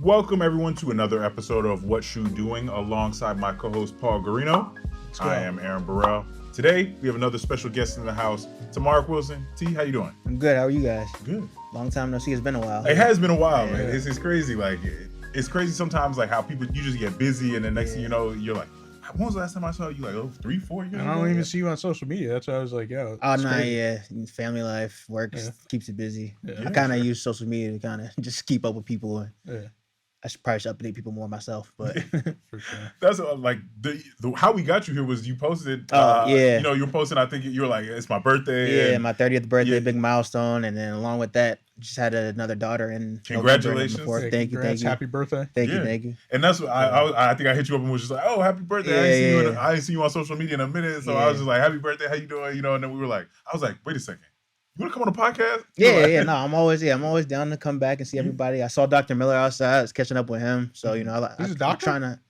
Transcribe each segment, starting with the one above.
Welcome everyone to another episode of SHU Doing alongside my co-host Paul Guarino. I am Aaron Burrell. Today we have another special guest in the house, TaMaric Wilson. T, how you doing? I'm good. How are you guys? Good. Long time no see. It's been a while. It has been a while, man. It's crazy. Like it's crazy sometimes, like how you just get busy, and then next thing you know, you're like, when was the last time I saw you? Like 3, 4 years ago? I don't even see you on social media. That's why I was like, yo. Oh no, yeah. Family life, work keeps it busy. I kind of use social media to kind of just keep up with people. I should probably update people more myself, but For sure. That's like the how we got you here was you posted. You were posting. I think you were like, it's my birthday. Yeah, my 30th birthday, big milestone, and then along with that, just had another daughter. And congratulations! Thank you. Happy birthday! Thank you. And that's what I think I hit you up and was just like, oh, happy birthday! I didn't see you on social media in a minute, so I was just like, happy birthday! How you doing? And then we were like, I was like, wait a second. You want to come on the podcast? No, I'm always down to come back and see everybody. I saw Dr. Miller outside. I was catching up with him. So, He's a doctor? I'm trying to.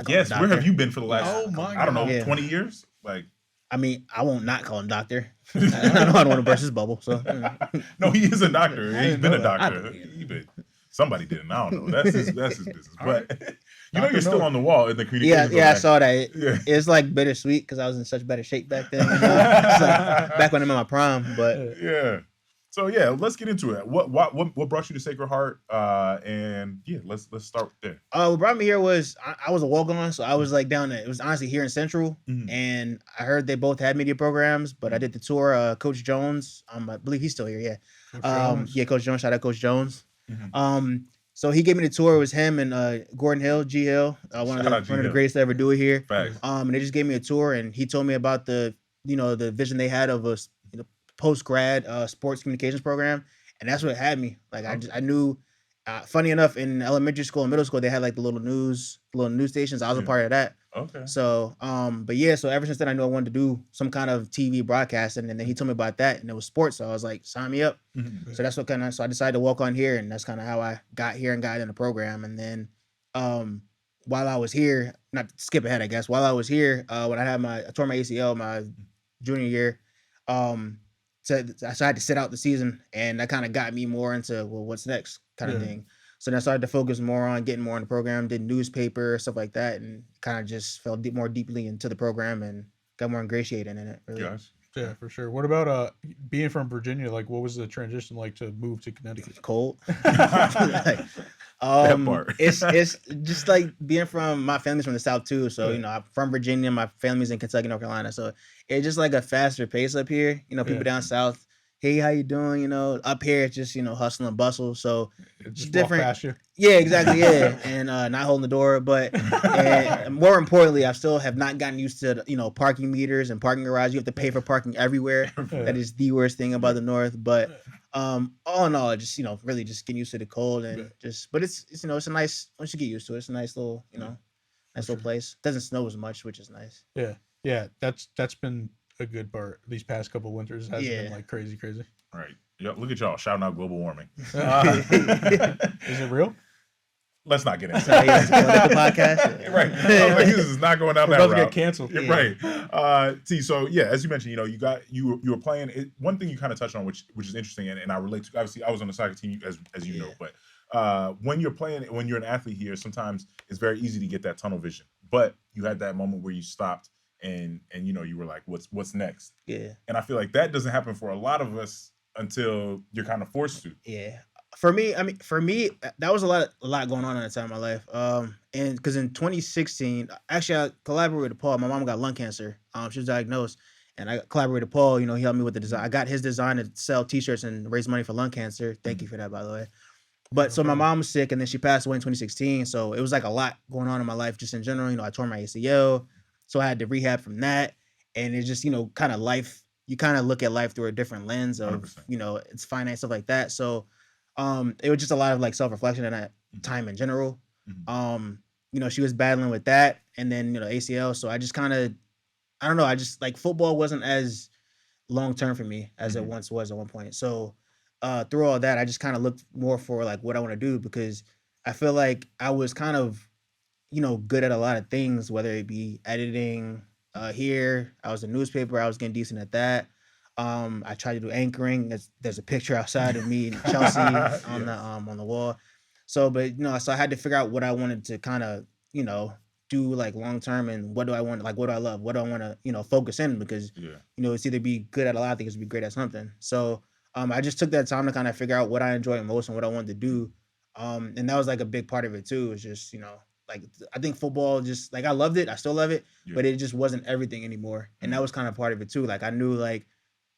Yes, where have you been for the last, 20 years? Like, I mean, I won't not call him doctor. I don't want to burst his bubble. So, no, he is a doctor. He's been a doctor. Somebody didn't. I don't know. That's his business. But you're still on the wall in the communications. Yeah, I saw that. It's like bittersweet because I was in such better shape back then. It's like back when I'm in my prime. But yeah. So let's get into it. What brought you to Sacred Heart? And let's start there. What brought me here was I was a walk-on, so I was like down there. It was honestly here in Central, and I heard they both had media programs, but I did the tour. Coach Jones, I believe he's still here. Yeah, Coach Jones. Shout out Coach Jones. So he gave me the tour. It was him and Gordon Hill, G Hill, one of the greatest to ever do it here. Facts. And they just gave me a tour, and he told me about the vision they had of a post-grad sports communications program, and that's what had me. Like I knew. Funny enough, in elementary school and middle school, they had like the little news stations. I was a part of that. Okay. So, so ever since then, I knew I wanted to do some kind of TV broadcasting, and then he told me about that, and it was sports. So I was like, sign me up. So that's what so I decided to walk on here, and that's kind of how I got here and got in the program. And then, while I was here, not to skip ahead, I guess, while I was here, when I tore my ACL my junior year, so I had to sit out the season, and that kind of got me more into what's next kind of thing. So then I started to focus more on getting more in the program, did newspaper, stuff like that, and kind of just fell more deeply into the program and got more ingratiated in it. Really. Yes. Yeah, for sure. What about being from Virginia? Like, what was the transition like to move to Connecticut? Cold. That part. It's just like being from, my family's from the South too. So, I'm from Virginia. My family's in Kentucky, North Carolina. So it's just like a faster pace up here. People down South, hey, how you doing? Up here, it's just, hustle and bustle. So It's different. Walk past you. Yeah, exactly. Yeah. And not holding the door. But and more importantly, I still have not gotten used to, parking meters and parking garages. You have to pay for parking everywhere. That is the worst thing about the North. But all in all, just, really just getting used to the cold and but it's it's a nice, once you get used to it, it's a nice little, nice little place. Doesn't snow as much, which is nice. Yeah. Yeah. That's been a good part. These past couple winters hasn't been like crazy. Right. Yeah. Look at y'all shouting out global warming. Is it real? Let's not get into that. The podcast. Right. This is not going down that route. About to get canceled. Yeah. Right. So as you mentioned, you were playing it. One thing you kind of touched on, which is interesting, and I relate to. Obviously, I was on the soccer team, as you know, but when you're playing, when you're an athlete here, sometimes it's very easy to get that tunnel vision. But you had that moment where you stopped and you were like, what's next? Yeah. And I feel like that doesn't happen for a lot of us until you're kind of forced to. Yeah. For me, that was a lot going on at the time in my life. And because in 2016, actually, I collaborated with Paul. My mom got lung cancer. She was diagnosed, and I collaborated with Paul. He helped me with the design. I got his design to sell T-shirts and raise money for lung cancer. Thank you for that, by the way. But so my mom was sick, and then she passed away in 2016. So it was like a lot going on in my life, just in general. I tore my ACL, so I had to rehab from that, and it's just kind of life. You kind of look at life through a different lens of 100%. It's finance, stuff like that. So. It was just a lot of like self-reflection at that time in general. She was battling with that and then, ACL. So I just kind of, I don't know. I just like football wasn't as long-term for me as it once was at one point. So through all that, I just kind of looked more for like what I want to do because I feel like I was kind of, good at a lot of things, whether it be editing here. I was a newspaper. I was getting decent at that. I tried to do anchoring. There's a picture outside of me and Chelsea on the wall. So, but so I had to figure out what I wanted to kind of, do like long term, and what do I want, like what do I love, what do I want to, focus in, because Yeah. it's either be good at a lot of things or be great at something. So I just took that time to kind of figure out what I enjoy most and what I wanted to do. And that was like a big part of it too. Is just, like I think football, just like I loved it, I still love it, Yeah. but it just wasn't everything anymore. And that was kind of part of it too. Like I knew, like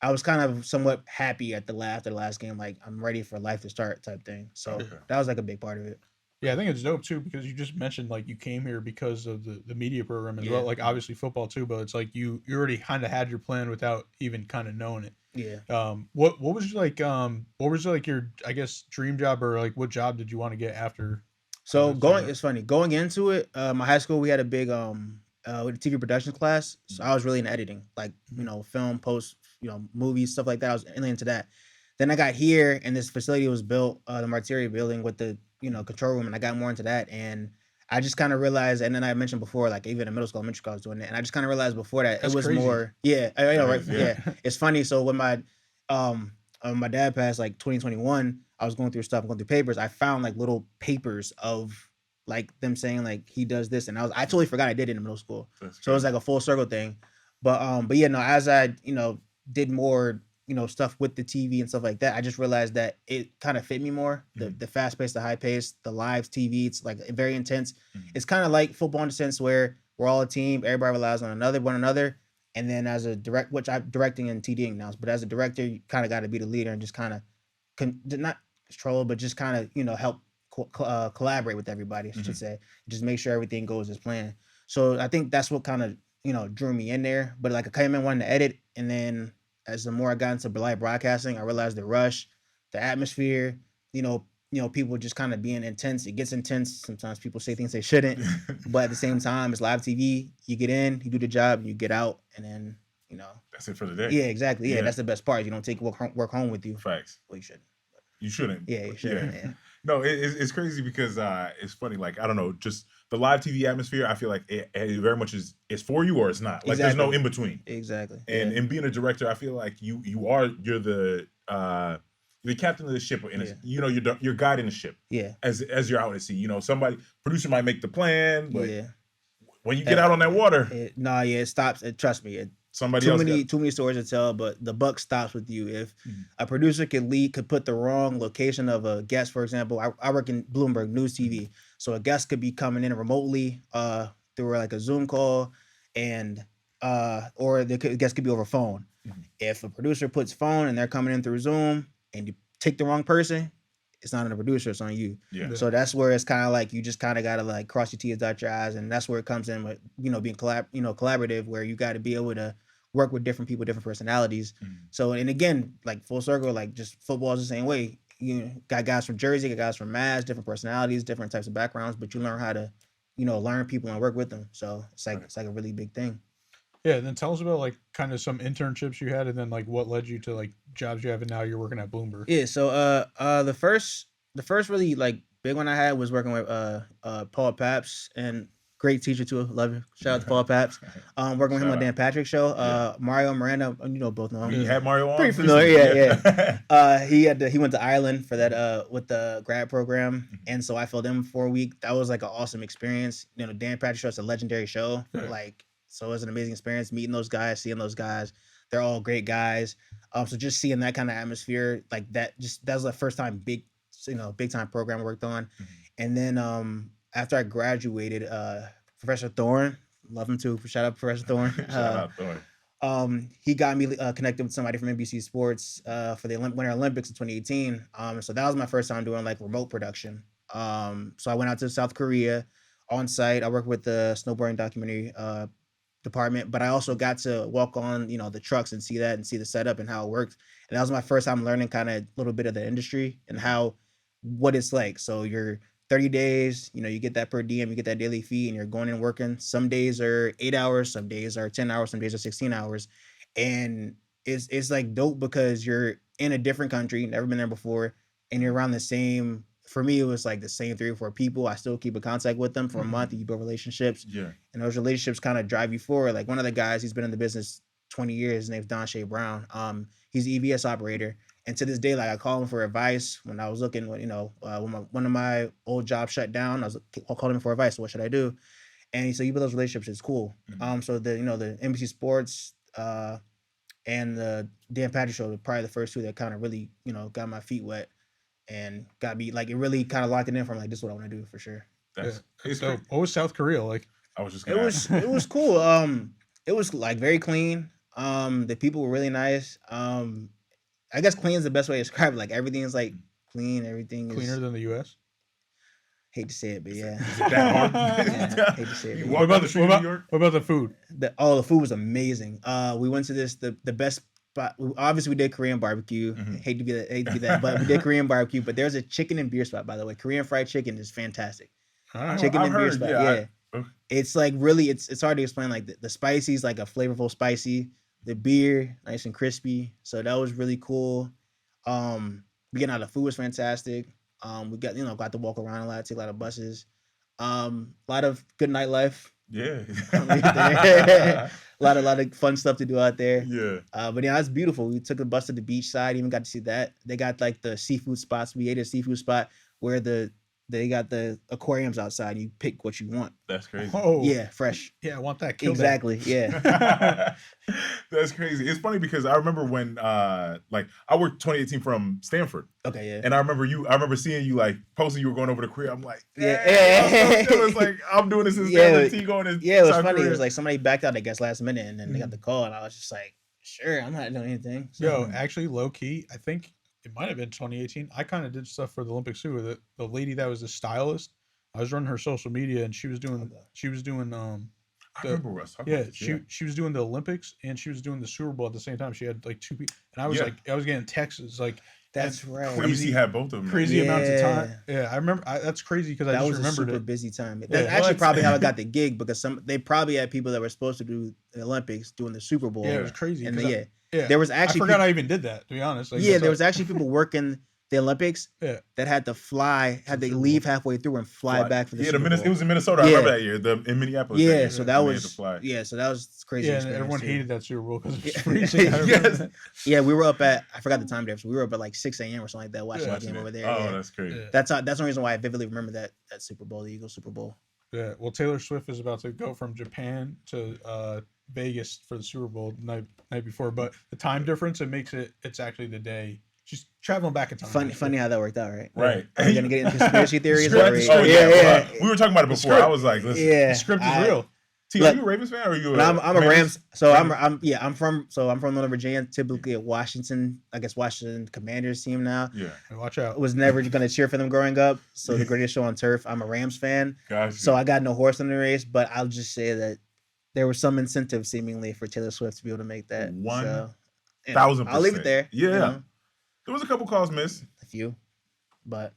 I was kind of somewhat happy after the last game, like I'm ready for life to start type thing. So Okay. that was like a big part of it. Yeah, I think it's dope too, because you just mentioned like you came here because of the media program as Yeah. well. Like obviously football too, but it's like you already kind of had your plan without even kind of knowing it. Yeah. What was like your, I guess, dream job, or like what job did you want to get after? So So it's funny going into it. My high school, we had a big with a TV production class, so I was really into editing, like film, post, movies, stuff like that. I was really into that. Then I got here, and this facility was built, the Martiria building with the control room, and I got more into that, and I just kind of realized. And then I mentioned before, like even in middle school, elementary school, I was doing it, and I just kind of realized before that That's it was crazy. more, yeah, I know, right, Yeah. yeah. It's funny. So when my dad passed, like 2021, I was going through stuff, going through papers. I found like little papers of like them saying like he does this, and I totally forgot I did it in middle school. That's So it was crazy. like a full circle thing. But yeah, no, as I did more stuff with the TV and stuff like that, I just realized that it kind of fit me more. The fast paced, the high pace, the live TV. It's like very intense. It's kind of like football in the sense where we're all a team. Everybody relies on one another. And then as a which I'm directing and TDing now, but as a director, you kind of got to be the leader and just kind of not control, but just kind of help collaborate with everybody. I should say, just make sure everything goes as planned. So I think that's what kind of drew me in there. But like I came in wanting to edit, and then as the more I got into live broadcasting, I realized the rush, the atmosphere, people just kind of being intense. It gets intense. Sometimes people say things they shouldn't, but at the same time, it's live TV. You get in, you do the job, and you get out, and then That's it for the day. yeah, exactly. Yeah, Yeah. that's the best part. You don't take work home with you. Facts. Well, you should. You shouldn't. Yeah, you but should. Yeah. No, it's crazy because it's funny. Like I don't know, just the live TV atmosphere. I feel like it very much is for you or it's not. Like there's no in between. Exactly. And in being a director, I feel like you're the captain of the ship, and you're guiding the ship. Yeah. As you're out at sea, somebody producer might make the plan, but Yeah. when you get out on that water, it stops. Trust me. somebody Too else. many stories to tell, but the buck stops with you. If a producer could put the wrong location of a guest, for example, I work in Bloomberg News TV, so a guest could be coming in remotely through like a Zoom call, and or the guest could be over phone. If a producer puts phone and they're coming in through Zoom and you take the wrong person, it's not on the producer, it's on you. Yeah. So that's where it's kind of like you just kind of gotta like cross your T's, dot your I's, and that's where it comes in with being collaborative, where you got to be able to work with different people, different personalities. So and again, like full circle, like just football is the same way. You got guys from Jersey, got guys from Mass, different personalities, different types of backgrounds, but you learn how to learn people and work with them. So it's like a really big thing. Yeah, then tell us about like kind of some internships you had, and then like what led you to like jobs you have, and now you're working at Bloomberg. Yeah, so the first really like big one I had was working with Paul Paps, and great teacher too. Love him. Shout out to Paul Paps. Working with him on Dan Patrick's show. Mario Miranda, both know him. He had Mario on. Pretty familiar, yeah. He went to Ireland for that with the grad program, and so I filled in for a week. That was like an awesome experience. Dan Patrick's show is a legendary show. Like, so it was an amazing experience meeting those guys, seeing those guys. They're all great guys. So just seeing that kind of atmosphere, like that was the first time big time program I worked on. And then after I graduated, Professor Thorne, love him too. Shout out Professor Thorne. Shout out Thorne. He got me connected with somebody from NBC Sports for the Winter Olympics in 2018. So that was my first time doing like remote production. So I went out to South Korea on site. I worked with the snowboarding documentary department, but I also got to walk on the trucks and see the setup and how it worked. And that was my first time learning kind of a little bit of the industry and what it's like. So you're 30 days, you get that per diem, you get that daily fee, and you're going and working. Some days are 8 hours, some days are 10 hours, some days are 16 hours. And it's like dope because you're in a different country, never been there before, and you're around the same. For me, it was like the same 3 or 4 people. I still keep in contact with them for a month. You build relationships. Yeah. And those relationships kind of drive you forward. Like one of the guys, he's been in the business 20 years. His name's Don Shea Brown. He's an EVS operator. And to this day, like I call him for advice when I was looking, when one of my old jobs shut down, I called him for advice. What should I do? And he said, you build those relationships. It's cool. So the NBC Sports and the Dan Patrick Show were probably the first two that kind of really got my feet wet and got me like it really kind of locked it in from like this is what I want to do for sure. So what was South Korea like? I was just it was cool. It was like very clean. The people were really nice. I guess clean is the best way to describe it. Like everything is like clean. Everything Cleaner is than the U.S. Hate to say it, but yeah. Is it that hard? Yeah, hate to say it. What about the food? The food was amazing. We went to the best spot. Obviously, we did Korean barbecue. Hate to be that, but we did Korean barbecue. But there's a chicken and beer spot, by the way. Korean fried chicken is fantastic. Chicken and beer spot, yeah. It's like really, it's hard to explain. Like the spicy's like a flavorful spicy. The beer, nice and crispy. So that was really cool. Getting out the food was fantastic. We got got to walk around a lot, take a lot of buses. A lot of good nightlife. Yeah. A lot of fun stuff to do out there. Yeah. But yeah, it's beautiful. We took a bus to the beach side, even got to see that. They got like the seafood spots. We ate a seafood spot where they got the aquariums outside. You pick what you want. That's crazy. Oh yeah, fresh. Yeah, I want that. Exactly. Yeah. That's crazy. It's funny because I remember when like I worked 2018 from Stanford. Okay, yeah. And I remember seeing you like posting you were going over to Korea. I'm like, yeah. It's like I'm doing this in Stanford. T going to it was South funny. Korea. It was like somebody backed out, I guess, last minute, and then they got the call, and I was just like, sure, I'm not doing anything. So. Yo, actually, low key, I think it might have been 2018. I kind of did stuff for the Olympics too. With the lady that was the stylist, I was running her social media, and she was doing I remember us talking about this, she was doing the Olympics and she was doing the Super Bowl at the same time. She had like two people, and I was I was getting texts like that's right. NBC had both of them. Crazy amounts of time. Yeah, I remember. That's crazy because I just remembered that was a super it. busy time. That's actually probably how I got the gig because they probably had people that were supposed to do the Olympics doing the Super Bowl. Yeah, it was crazy. And yeah, there was actually I forgot I even did that. To be honest. Like, there was actually people working the Olympics that had to leave halfway through and fly back for the Super Bowl. It was in Minnesota. I remember that year. In Minneapolis. Yeah, so that was crazy. Yeah, and everyone hated that Super Bowl because it was freezing. Yes. Yeah, we were up at I forgot the time difference. We were up at like 6 a.m. or something like that watching the game over there. Oh, that's crazy. Yeah. That's the reason why I vividly remember that Super Bowl, the Eagles Super Bowl. Yeah, well, Taylor Swift is about to go from Japan to Vegas for the Super Bowl the night before, but the time difference it's actually the day. She's traveling back in time. Funny how that worked out, right? Right. Are you gonna get into conspiracy theories? Yeah. We were talking about it before. I was like, listen, the script is real. T, are you a Ravens fan or are you? I'm a Rams. So I'm from Northern Virginia. Typically at Washington Commanders team now. Yeah. Watch out. I was never gonna cheer for them growing up. So the greatest show on turf. I'm a Rams fan. Gotcha. So I got no horse in the race, but I'll just say that there was some incentive seemingly for Taylor Swift to be able to make that. 1,000%. I'll leave it there. Yeah. There was a couple calls missed. A few, but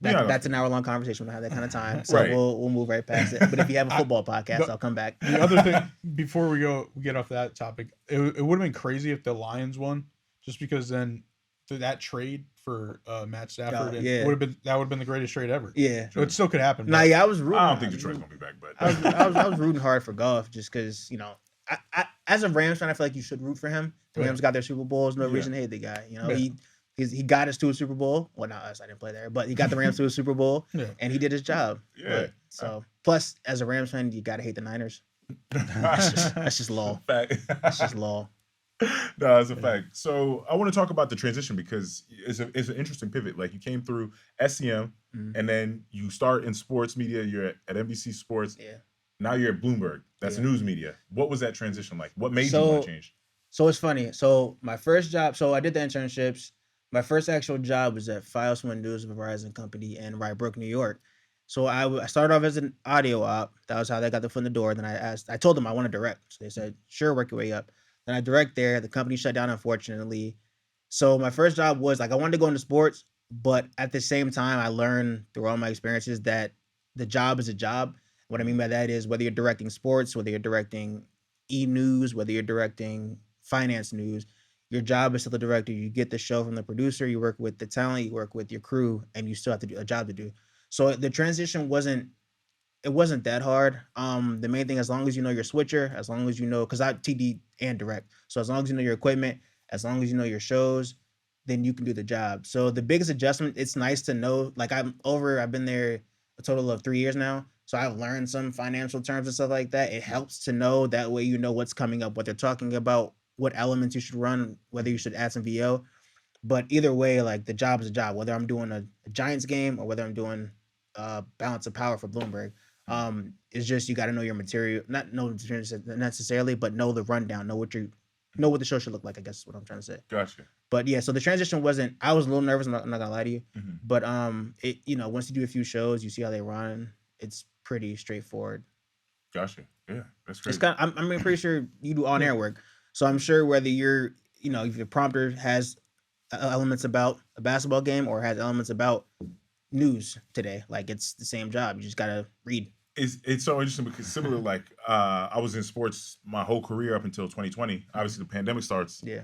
that's an hour-long conversation. We don't have that kind of time, so Right. we'll move right past it. But if you have a football podcast, I'll come back. The other thing, before we get off that topic, it would have been crazy if the Lions won, just because then that trade for Matt Stafford would have been the greatest trade ever. Yeah, so it still could happen. Nah, I was rooting. I don't think Detroit's gonna be back, but I was rooting hard for Goff just because I as a Rams fan, I feel like you should root for him. The Rams got their Super Bowls, no reason to hate the guy. He got us to a Super Bowl. Well, not us. I didn't play there, but he got the Rams to a Super Bowl, and he did his job. Yeah. Plus, as a Rams fan, you gotta hate the Niners. That's just law. That's just law. No, that's a fact. So I want to talk about the transition because it's an interesting pivot. Like you came through SCM, and then you start in sports media. You're at NBC Sports. Yeah. Now you're at Bloomberg. That's news media. What was that transition like? What made you want to change? So it's funny. So my first job. So I did the internships. My first actual job was at Filesman News of a Verizon company in Rye Brook, New York. So I started off as an audio op. That was how they got the foot in the door. Then I told them I want to direct. So they said, sure, work your way up. Then I direct there. The company shut down, unfortunately. So my first job was I wanted to go into sports, but at the same time, I learned through all my experiences that the job is a job. What I mean by that is whether you're directing sports, whether you're directing e-news, whether you're directing finance news, your job is still the director. You get the show from the producer, you work with the talent, you work with your crew, and you still have to do a job to do. So the transition wasn't that hard. The main thing, as long as you know your switcher, as long as you know, because I TD and direct. So as long as you know your equipment, as long as you know your shows, then you can do the job. So the biggest adjustment, it's nice to know, like I've been there a total of 3 years now. So I've learned some financial terms and stuff like that. It helps to know, that way you know what's coming up, what they're talking about, what elements you should run, whether you should add some VO. But either way, like the job is a job, whether I'm doing a Giants game or whether I'm doing balance of power for Bloomberg. It's just, you got to know your material, not know necessarily, but know the rundown, know what the show should look like, I guess is what I'm trying to say. Gotcha. But yeah, so the transition wasn't, I was a little nervous, I'm not gonna lie to you. Mm-hmm. But it, you know, once you do a few shows, you see how they run, it's pretty straightforward. Gotcha. Yeah, that's great. It's kind of, I'm pretty sure you do on-air work. So I'm sure whether you're, you know, if your prompter has elements about a basketball game or has elements about news today, like it's the same job. You just gotta read. It's so interesting because similar, like I was in sports my whole career up until 2020. Obviously, the pandemic starts. Yeah.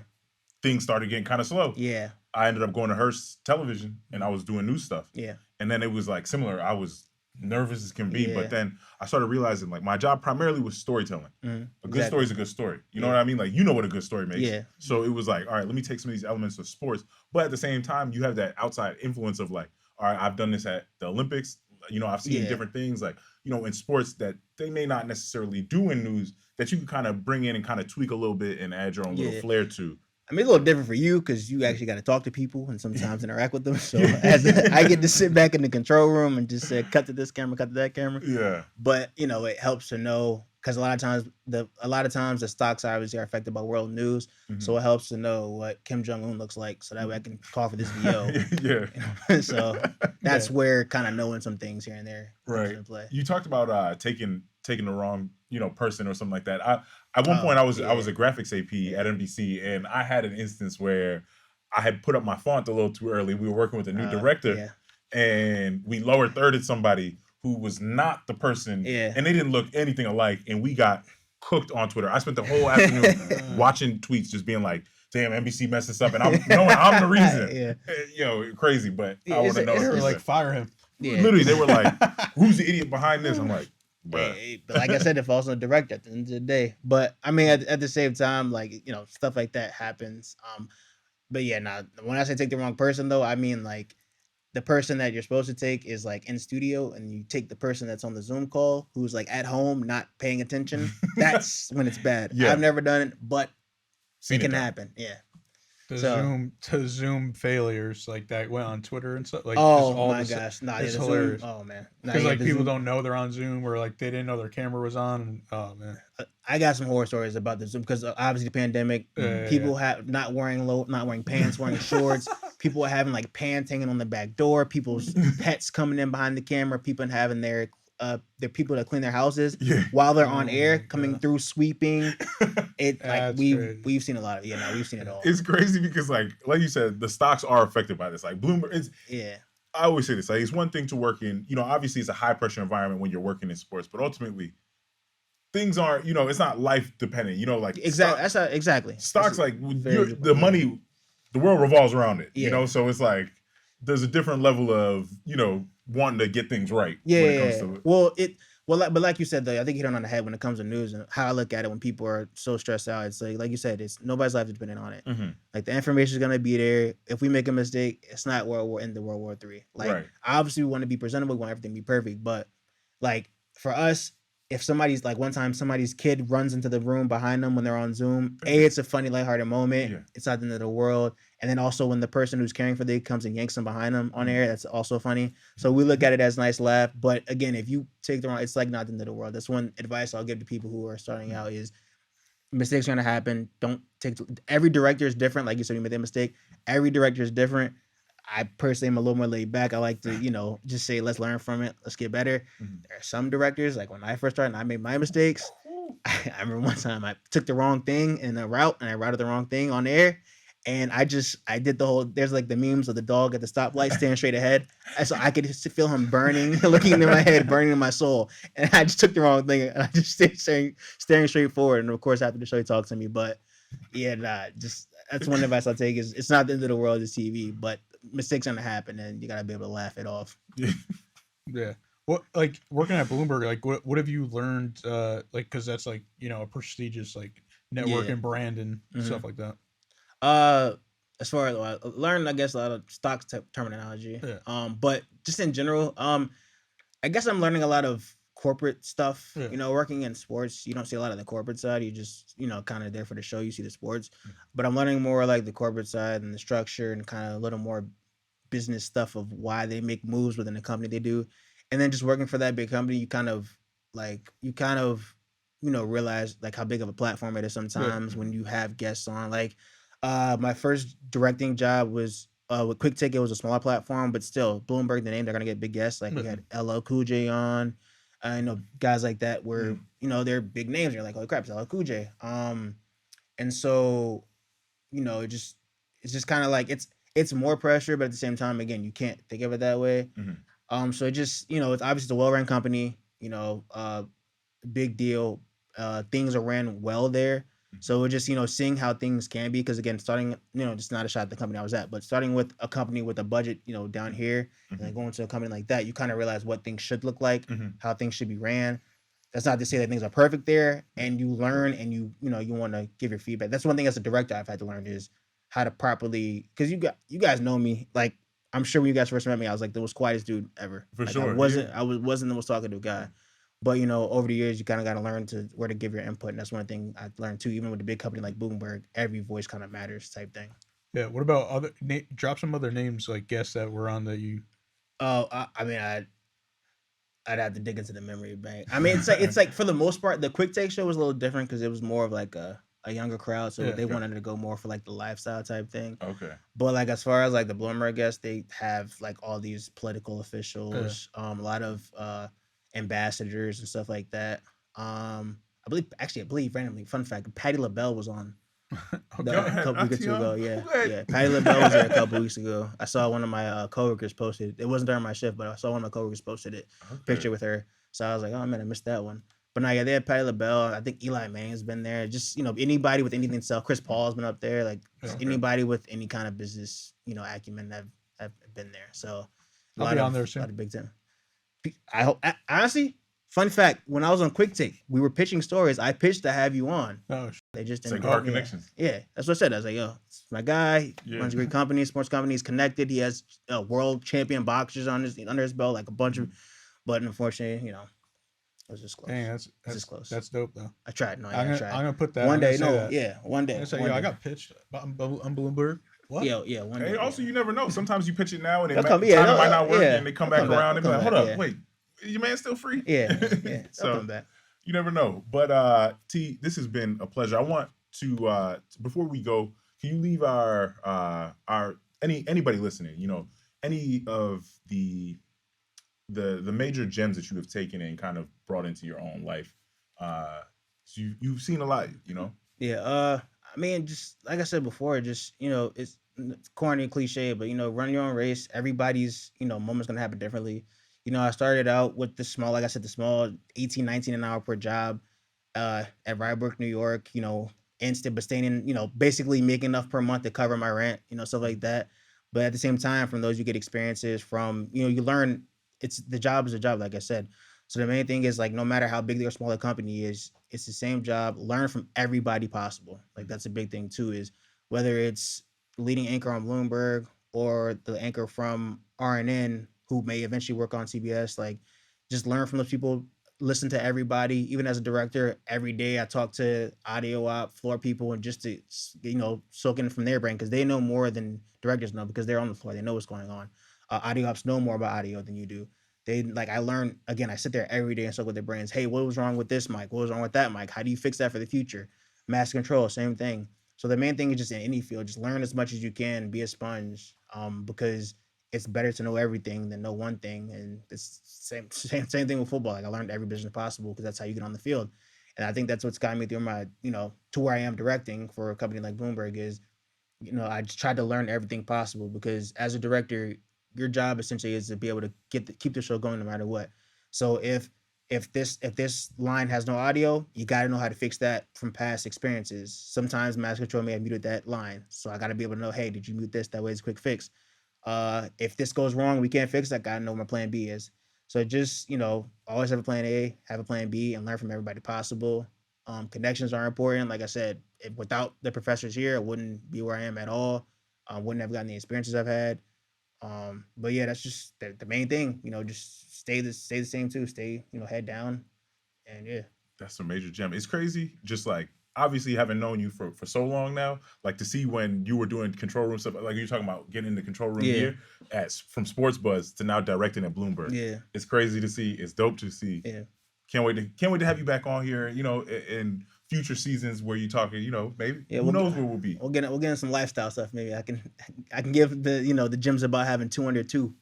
Things started getting kind of slow. Yeah. I ended up going to Hearst Television and I was doing news stuff. Yeah. And then it was like similar. I was nervous as can be, but then I started realizing like my job primarily was storytelling. A good story is a good story. You know what I mean? Like, you know what a good story makes. Yeah. So it was like, all right, let me take some of these elements of sports, but at the same time, you have that outside influence of like, all right, I've done this at the Olympics. You know, I've seen different things like, you know, in sports that they may not necessarily do in news that you can kind of bring in and kind of tweak a little bit and add your own little flair to. I mean, a little different for you because you actually got to talk to people and sometimes interact with them. So I get to sit back in the control room and just say, cut to this camera, cut to that camera. Yeah. But, you know, it helps to know, because a lot of times the stocks obviously are affected by world news. Mm-hmm. So it helps to know what Kim Jong-un looks like so that way I can call for this VO. Yeah. You know? So that's where kind of knowing some things here and there comes into play. You talked about taking the wrong, you know, person or something like that. At one point I was a graphics AP at NBC, and I had an instance where I had put up my font a little too early. We were working with a new director, and we lower thirded somebody who was not the person, and they didn't look anything alike, and we got cooked on Twitter. I spent the whole afternoon watching tweets, just being like, "Damn, NBC messed this up," and I'm knowing I'm the reason. You know, crazy, but I want to know. They were like, fire him. Yeah. Literally, they were like, "Who's the idiot behind this?" I'm like, Hey, but like I said, it falls on the director at the end of the day. But I mean, at the same time, like, you know, stuff like that happens. But yeah, when I say take the wrong person, though, I mean like the person that you're supposed to take is like in studio, and you take the person that's on the Zoom call who's like at home not paying attention. That's when it's bad. Yeah. I've never done it, but it can happen. Yeah. The Zoom failures like that went on Twitter and stuff. Like, oh my gosh, it's hilarious. Zoom, oh man, because like people don't know they're on Zoom, or like they didn't know their camera was on. And, oh man, I got some horror stories about the Zoom because obviously the pandemic, people have not wearing pants, wearing shorts. People are having like pants hanging on the back door. People's pets coming in behind the camera. People having their people that clean their houses while they're on air, coming through sweeping. We've seen a lot of we've seen it all. It's crazy because like you said, the stocks are affected by this. Like Bloomberg, I always say this. Like, it's one thing to work in, you know, obviously it's a high pressure environment when you're working in sports, but ultimately things aren't, you know, it's not life dependent. You know, like exactly. Stocks, like the money, the world revolves around it. You know, so it's like there's a different level of, you know, wanting to get things right. When it comes to it. But like you said, though, I think you hit it on the head when it comes to news and how I look at it when people are so stressed out. It's like you said, it's nobody's life is dependent on it. Mm-hmm. Like the information is gonna be there. If we make a mistake, it's not World War III. Like obviously we want to be presentable, we want everything to be perfect, but like for us, if somebody's like one time somebody's kid runs into the room behind them when they're on Zoom, it's a funny, lighthearted moment. Yeah. It's not the end of the world. And then also when the person who's caring for the kid comes and yanks them behind them on air, that's also funny. So we look at it as a nice laugh. But again, if you take the wrong, it's like not the end of the world. That's one advice I'll give to people who are starting out is mistakes are gonna happen. Every director is different. Like you said, you made that mistake. Every director is different. I personally am a little more laid back. I like to, you know, just say, let's learn from it. Let's get better. Mm-hmm. There are some directors, like when I first started and I made my mistakes, I remember one time I took the wrong thing in a route and I routed the wrong thing on air. And I did the whole, there's like the memes of the dog at the stoplight staring straight ahead. So I could just feel him burning, looking into my head, burning in my soul. And I just took the wrong thing and I just stayed staring straight forward. And of course, after the show, he talked to me. But yeah, that's one advice I'll take is it's not the end of the world, it's TV, but mistakes gonna happen and you gotta be able to laugh it off. Yeah. What, like working at Bloomberg, like what have you learned? Like, because that's like, you know, a prestigious like network and brand and stuff like that. as far as I learned, I guess a lot of stocks terminology. Yeah. But just in general, I guess I'm learning a lot of corporate stuff. Yeah. You know, working in sports, you don't see a lot of the corporate side. You just, kind of there for the show. You see the sports, but I'm learning more like the corporate side and the structure and kind of a little more business stuff of why they make moves within the company they do. And then just working for that big company, you kind of realize like how big of a platform it is sometimes when you have guests on. Like my first directing job was with Quick Ticket. It was a smaller platform, but still Bloomberg, the name, they're gonna get big guests. Like we had LL Cool J on. I know guys like that were, they're big names. You're like, holy crap, it's LL Cool J. And so, it's just kind of like it's more pressure, but at the same time, again, you can't think of it that way. So it just, it's obviously a well-run company, big deal. Things are ran well there. So we're just, seeing how things can be. Because again, starting, just not a shot at the company I was at, but starting with a company with a budget, down here, and then going to a company like that, you kind of realize what things should look like, how things should be ran. That's not to say that things are perfect there, and you learn and you want to give your feedback. That's one thing as a director I've had to learn is how to properly, because you guys know me. Like I'm sure when you guys first met me, I was like the most quietest dude ever. For like, sure. I wasn't the most talkative guy. But over the years, you kind of got to learn where to give your input, and that's one thing I learned too. Even with a big company like Bloomberg, every voice kind of matters, type thing. Yeah. What about drop some other names like guests that were on that you? Oh, I mean, I'd have to dig into the memory bank. I mean, it's like for the most part, the Quick Take show was a little different because it was more of like a younger crowd, so they wanted to go more for like the lifestyle type thing. Okay. But like as far as like the Bloomberg guests, they have like all these political officials, a lot of ambassadors and stuff like that. I believe randomly, fun fact, Patti LaBelle was on a couple weeks or two ago. Yeah. Patti LaBelle was there a couple weeks ago. I saw one of my coworkers posted. It wasn't during my shift, but I saw one of my coworkers posted it, picture with her. So I was like, oh man, I missed that one. But no, yeah, they had Patti LaBelle. I think Eli Manning's been there. Just anybody with anything to sell. Chris Paul's been up there. Like anybody with any kind of business, acumen have been there. So I'll be on there soon. A lot of big time. I hope. Honestly, fun fact: when I was on Quick Take, we were pitching stories. I pitched to have you on. Oh, they just didn't. It's like hard connections. Yeah, that's what I said. I was like, yo, it's my guy. He runs a great company, sports company. He's connected. He has world champion boxers under his belt, like a bunch of. But unfortunately, it was just close. Dang, that's just close. That's dope though. I tried. No, I tried. I'm gonna put that one day. One day. I got pitched on Bloomberg. What? Yeah. One day. And also, you never know. Sometimes you pitch it now and it might not work, and they come back around and be like, "Hold up, wait, your man's still free?" Yeah. So come back. You never know. But T, this has been a pleasure. I want to before we go, can you leave our anybody listening, any of the major gems that you have taken and kind of brought into your own life? So you've seen a lot, Yeah. I mean, just like I said before, just it's corny and cliche, but run your own race. Everybody's moment's gonna happen differently. I started out with the small 18, 19 an hour per job at Rybrook, New York, instant, but staying in, basically making enough per month to cover my rent, stuff like that. But at the same time, from those you get experiences from, you learn. The job is a job, like I said. So the main thing is like, no matter how big or small a company is, it's the same job. Learn from everybody possible. Like that's a big thing too, is whether it's leading anchor on Bloomberg or the anchor from RNN who may eventually work on CBS, like just learn from those people, listen to everybody. Even as a director, every day I talk to audio op floor people and just to, soak in from their brain because they know more than directors know because they're on the floor. They know what's going on. Audio ops know more about audio than you do. I learn, again, I sit there every day and soak with their brains. Hey, what was wrong with this mic? What was wrong with that mic? How do you fix that for the future? Mass control, same thing. So the main thing is just in any field, just learn as much as you can, be a sponge, because it's better to know everything than know one thing. And it's same thing with football. Like I learned every business possible because that's how you get on the field. And I think that's what's got me through my, to where I am directing for a company like Bloomberg is, I just tried to learn everything possible because as a director, your job essentially is to be able to keep the show going no matter what. So if this line has no audio, you got to know how to fix that from past experiences. Sometimes mass control may have muted that line, so I got to be able to know, hey, did you mute this? That way it's a quick fix. If this goes wrong, we can't fix it. I got to know what my plan B is. So just always have a plan A, have a plan B, and learn from everybody possible. Connections are important. Like I said, without the professors here, I wouldn't be where I am at all. Wouldn't have gotten the experiences I've had. But yeah, that's just the main thing. Just stay the same too. Stay, head down, and yeah. That's a major gem. It's crazy. Just like obviously having known you for so long now, like to see when you were doing control room stuff, like you're talking about getting in the control room here from Sports Buzz to now directing at Bloomberg. Yeah, it's crazy to see. It's dope to see. Yeah, can't wait to have you back on here. In future seasons where you talking, maybe who knows where we'll be. We'll get in some lifestyle stuff. Maybe I can give the gems about having 202.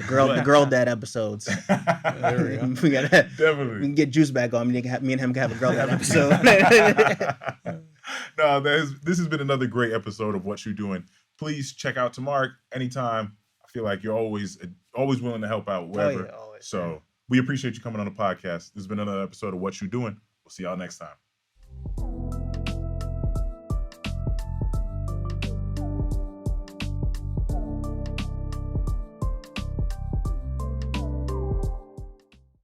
Girl dad episodes. There we go. We Definitely. We can get Juice back on. Me and him can have a girl dad episode. No, this has been another great episode of What You Doing. Please check out TaMaric anytime. I feel like you're always willing to help out wherever. Always. So we appreciate you coming on the podcast. This has been another episode of What You Doing. We'll see y'all next time.